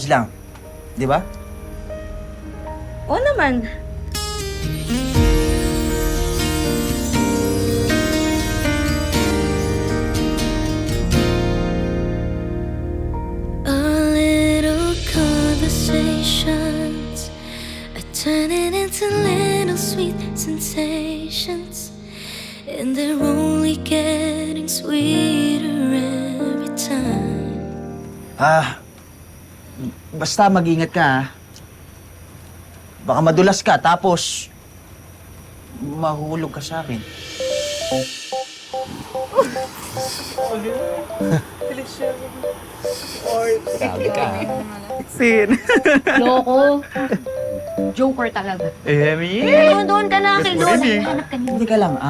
ayos lang. Di ba? Oo naman. A little conversations are turning into little sweet sensations, and they're only getting sweeter every time. Basta mag-ingat ka, ha? Baka madulas ka, tapos mahulog ka sa akin. Sabi ka, ha? Loko. Joker talaga. Doon ka na kay Lola. Hanap ka niya. Hindi ka lang,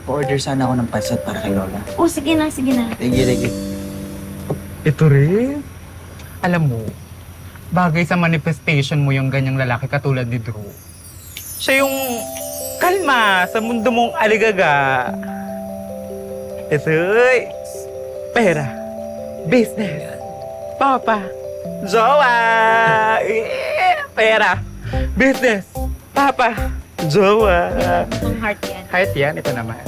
pa-order sana ako ng pansat para kay Lola. Oh, sige na, sige na. Sige. Ito rin. Alam mo, bagay sa manifestation mo yung ganyang lalaki katulad ni Drew. Siya yung kalma sa mundo mong aligaga. Ito'y pera, business, papa, jowa, pera, business, papa, jowa. Ang heart yan. Heart yan, ito naman.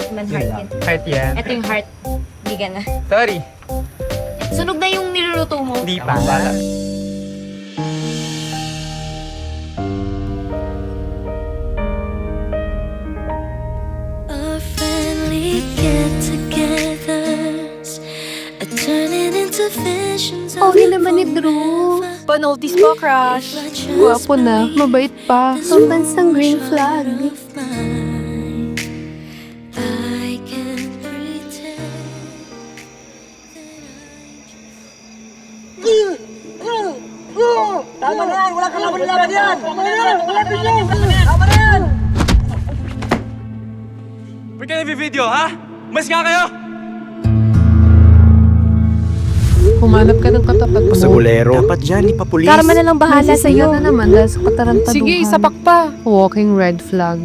Man heart yan. Heart yan. Ito yung heart. Hindi ka na. Sorry, Sunog na yung niluluto mo. di pa. Our friendly get-togethers are turning into visions of Okay naman ni Drew. Pa-notice mo, crush. Gwapo na, mabait pa. Ang bansang green flag. I can pretend Tama na yan! Wala kang laban-laban yan! Tama na yan! Wala din yan! Tama na yan! Ba't kayo nag-video, ha? Mas nga kayo! Humanap ka ng katapat mo. Pasagulero. Dapat dyan, ipapulis. Karma na lang bahala Nasisiya sa'yo. na naman dahil sa katarantaduhan. Sige, isapak pa. Walking red flag.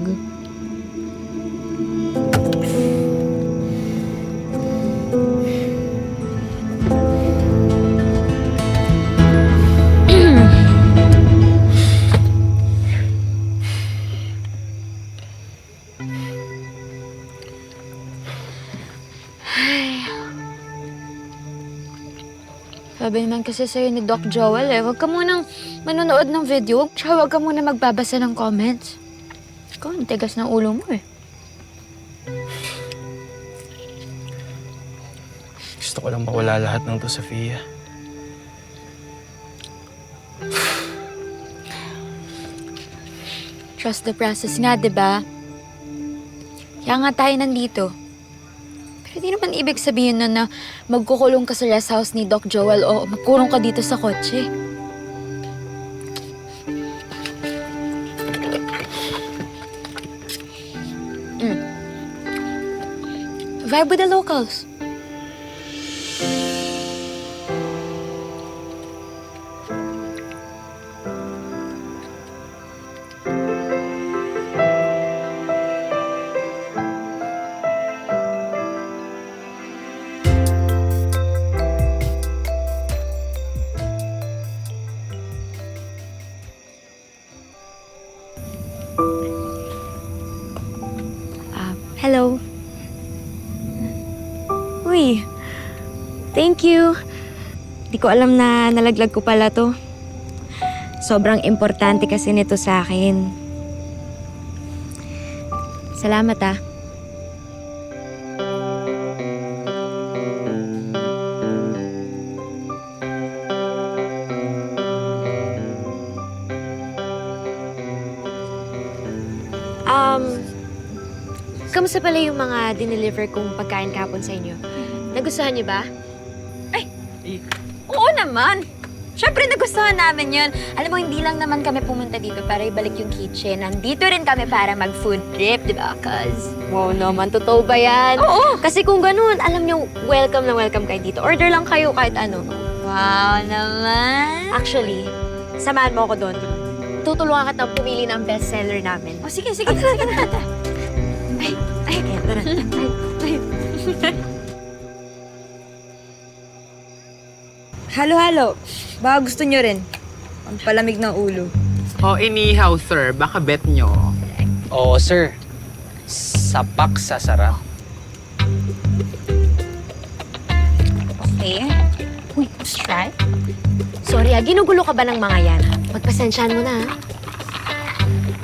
Sabi naman kasi sa'yo ni Doc Joel huwag ka munang manonood ng video, tsaka huwag ka muna magbabasa ng comments. Ikaw, ang tigas ng ulo mo Gusto ko lang mawala lahat ng to, Sofia. Trust the process nga, diba? Kaya nga tayo nandito. Pero di naman ibig sabihin nun na magkukulong ka sa rest house ni Doc Joel o magkulong ka dito sa kotse. Vibe with the locals. Hello. Uy, thank you. Di ko alam na nalaglag ko pala to. Sobrang importante kasi nito sa akin. Salamat ah. Kamusta pala yung mga dineliver kong pagkain kahapon sa inyo? Nagustuhan niyo ba? Ay, oo naman! Siyempre nagustuhan namin yun. Alam mo, hindi lang naman kami pumunta dito para ibalik yung kitchen. Nandito rin kami para mag-food trip, di ba? Cause, wow naman, totoo ba yan? Oo! Kasi kung ganun, alam niyo, welcome na welcome kayo dito. Order lang kayo kahit ano. Wow naman! Actually, samahan mo ako doon. Tutulungan kita pumili ng bestseller namin. Oh, sige, sige. Sige na. Ay, kaya tara. Halo-halo. Baka gusto nyo rin. Ang palamig ng ulo. O inihaw, sir. Baka bet nyo. Oo, sir. Sapak sa sarap. Okay. Uy, try. Sorry ginugulo ka ba ng mga yan? Pagpasensyahan mo na.